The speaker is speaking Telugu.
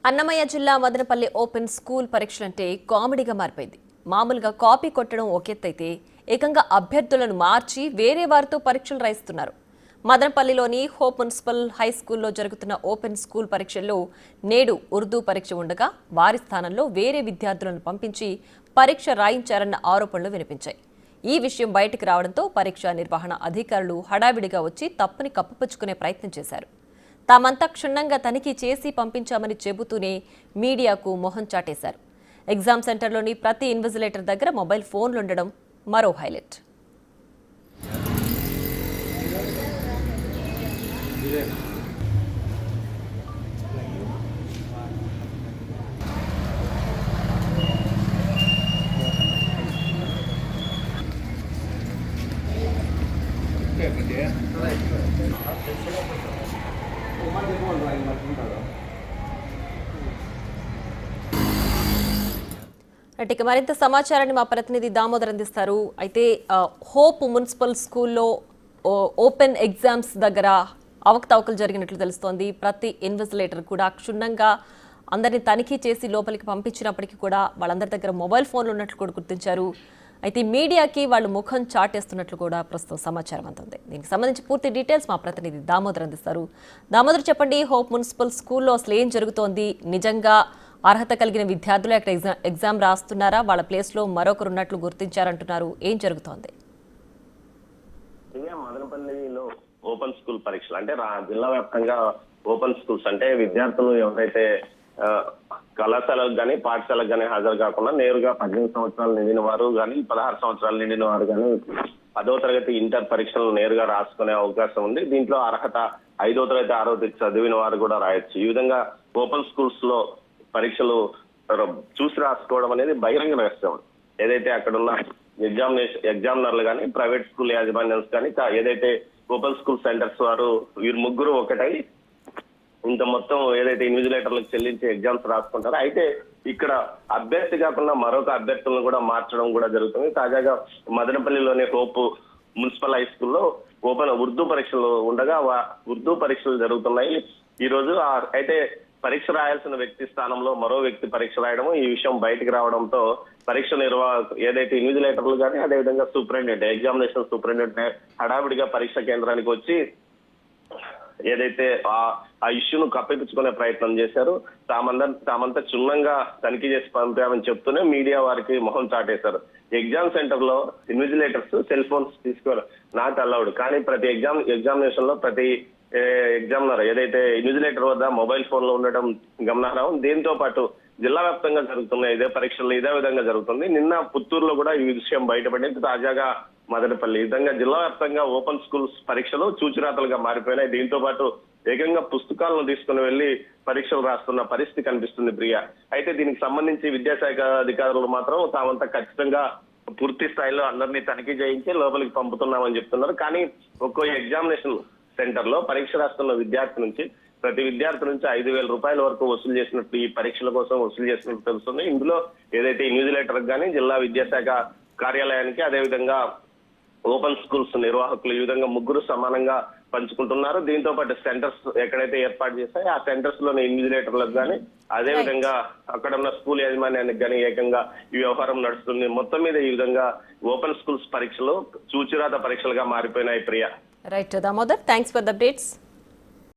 అన్నమయ్య జిల్లా మదనపల్లి ఓపెన్ స్కూల్ పరీక్షలంటే కామెడీగా మారిపోయింది. మామూలుగా కాపీ కొట్టడం ఒకెత్తైతే ఏకంగా అభ్యర్థులను మార్చి వేరే వారితో పరీక్షలు రాయిస్తున్నారు. మదనపల్లిలోని హోప్ మున్సిపల్ హై స్కూల్లో జరుగుతున్న ఓపెన్ స్కూల్ పరీక్షల్లో నేడు ఉర్దూ పరీక్ష ఉండగా వారి స్థానంలో వేరే విద్యార్థులను పంపించి పరీక్ష రాయించారన్న ఆరోపణలు వినిపించాయి. ఈ విషయం బయటికి రావడంతో పరీక్ష నిర్వహణ అధికారులు హడావిడిగా వచ్చి తప్పుని కప్పిపుచ్చుకునే ప్రయత్నం చేశారు. తామంతా క్షుణ్ణంగా తనిఖీ చేసి పంపించామని చెబుతూనే మీడియాకు మొహం చాటేశారు. ఎగ్జామ్ సెంటర్లోని ప్రతి ఇన్విజిలేటర్ దగ్గర మొబైల్ ఫోన్లుండడం మరో హైలైట్. ఇక మరింత సమాచారాన్ని మా ప్రతినిధి దామోదర్ అందిస్తారు. అయితే హోప్ మున్సిపల్ స్కూల్లో ఓపెన్ ఎగ్జామ్స్ దగ్గర అవకతవకలు జరిగినట్లు తెలుస్తోంది. ప్రతి ఇన్విజిలేటర్ కూడా క్షుణ్ణంగా అందరినీ తనిఖీ చేసి లోపలికి పంపించినప్పటికీ కూడా వాళ్ళందరి దగ్గర మొబైల్ ఫోన్లు ఉన్నట్లు కూడా గుర్తించారు. అయితే మీడియాకి వాళ్ళు ముఖం చాటేస్తున్నట్లు కూడా ప్రస్తుతం సమాచారం అందుతుంది. దీనికి సంబంధించి పూర్తి డీటెయిల్స్ మా ప్రతినిధి దామోదర్ అందిస్తారు. దామోదర్, చెప్పండి, హోప్ మున్సిపల్ స్కూల్లో అసలు ఏం జరుగుతోంది? నిజంగా అర్హత కలిగిన విద్యార్థులు అక్కడ ఎగ్జామ్ రాస్తున్నారా? వాళ్ళ ప్లేస్లో మరొకరు ఉన్నట్లు గుర్తించారంటున్నారు. ఏం జరుగుతోంది? మదనపల్లిలో ఓపెన్ స్కూల్ పరీక్షలు అంటే జిల్లా వ్యాప్తంగా ఓపెన్ స్కూల్స్ అంటే విద్యార్థులు ఎవరైతే కళాశాలకు కానీ పాఠశాలకు కానీ హాజరు కాకుండా నేరుగా 18 సంవత్సరాలు నిండిన వారు కానీ 16 సంవత్సరాలు నిండిన వారు కానీ 10వ తరగతి ఇంటర్ పరీక్షలు నేరుగా రాసుకునే అవకాశం ఉంది. దీంట్లో అర్హత 5వ తరగతి 6వ తరగతి చదివిన వారు కూడా రాయొచ్చు. ఈ విధంగా ఓపెన్ స్కూల్స్ లో పరీక్షలు చూసి రాసుకోవడం అనేది బహిరంగ రహస్యం. ఏదైతే అక్కడ ఉన్న ఎగ్జామినర్లు కానీ ప్రైవేట్ స్కూల్ యాజమాన్యాలు కానీ ఏదైతే ఓపెన్ స్కూల్ సెంటర్స్ వారు వీరు ముగ్గురు ఒకటై ఇంత మొత్తం ఏదైతే ఇన్విజిలేటర్లకు చెల్లించి ఎగ్జామ్స్ రాసుకుంటారో, అయితే ఇక్కడ అభ్యర్థి కాకుండా మరొక అభ్యర్థులను కూడా మార్చడం కూడా జరుగుతుంది. తాజాగా మదనపల్లిలోని హోప్ మున్సిపల్ హై స్కూల్లో ఓపెన్ ఉర్దూ పరీక్షలు ఉండగా ఉర్దూ పరీక్షలు జరుగుతున్నాయి ఈ రోజు. అయితే పరీక్ష రాయాల్సిన వ్యక్తి స్థానంలో మరో వ్యక్తి పరీక్ష రాయడం, ఈ విషయం బయటకు రావడంతో పరీక్ష నిర్వాహకులు ఏదైతే ఇన్విజిలేటర్లు కానీ అదేవిధంగా సూపరింటెండెంట్ ఎగ్జామినేషన్ సూపరింటెండెంట్ హడావిడిగా పరీక్ష కేంద్రానికి వచ్చి ఏదైతే ఆ ఇష్యూను కప్పిపుచ్చుకునే ప్రయత్నం చేశారు. తామంతా క్షుణ్ణంగా తనిఖీ చేసి పంపామని చెప్తూనే మీడియా వారికి మొహం చాటేశారు. ఎగ్జామ్ సెంటర్ లో ఇన్విజిలేటర్స్ సెల్ ఫోన్స్ తీసుకోవాలి నాట్ అలౌడ్, కానీ ప్రతి ఎగ్జామినేషన్ లో ప్రతి ఎగ్జామినర్ ఏదైతే ఇన్విజిలేటర్ వద్ద మొబైల్ ఫోన్ లో ఉండడం గమనార్హం. దీంతో పాటు జిల్లా వ్యాప్తంగా జరుగుతున్న ఇదే పరీక్షలు ఇదే విధంగా జరుగుతుంది. నిన్న పుత్తూరులో కూడా ఈ విషయం బయటపడింది. తాజాగా మదనపల్లి ఈ విధంగా జిల్లా వ్యాప్తంగా ఓపెన్ స్కూల్స్ పరీక్షలు చూచిరాతలుగా మారిపోయినాయి. దీంతో పాటు ఏకంగా పుస్తకాలను తీసుకుని వెళ్లి పరీక్షలు రాస్తున్న పరిస్థితి కనిపిస్తుంది ప్రియ. అయితే దీనికి సంబంధించి విద్యాశాఖ అధికారులు మాత్రం తామంతా ఖచ్చితంగా పూర్తి స్థాయిలో అందరినీ తనిఖీ చేయించి లోపలికి పంపుతున్నామని చెప్తున్నారు. కానీ ఒక్కో ఎగ్జామినేషన్ సెంటర్ లో పరీక్ష రాస్తున్న ప్రతి విద్యార్థి నుంచి 5,000 రూపాయల వరకు వసూలు చేసినట్టు ఈ పరీక్షల కోసం వసూలు చేసినట్టు తెలుస్తుంది. ఇందులో ఏదైతే ఇన్విజిలేటర్ కానీ జిల్లా విద్యాశాఖ కార్యాలయానికి అదేవిధంగా ఓపెన్ స్కూల్స్ నిర్వాహకులు ఈ విధంగా ముగ్గురు సమానంగా పంచుకుంటున్నారు. దీంతో పాటు సెంటర్స్ ఎక్కడైతే ఏర్పాటు చేస్తాయో ఆ సెంటర్స్ లోని ఇన్విజిలేటర్లకు కానీ అదేవిధంగా అక్కడ ఉన్న స్కూల్ యాజమాన్యానికి కానీ ఏకంగా ఈ వ్యవహారం నడుస్తుంది. మొత్తం మీద ఈ విధంగా ఓపెన్ స్కూల్స్ పరీక్షలు చూచిరాత పరీక్షలుగా మారిపోయినాయి Priya. Right Damodar, thanks for the updates.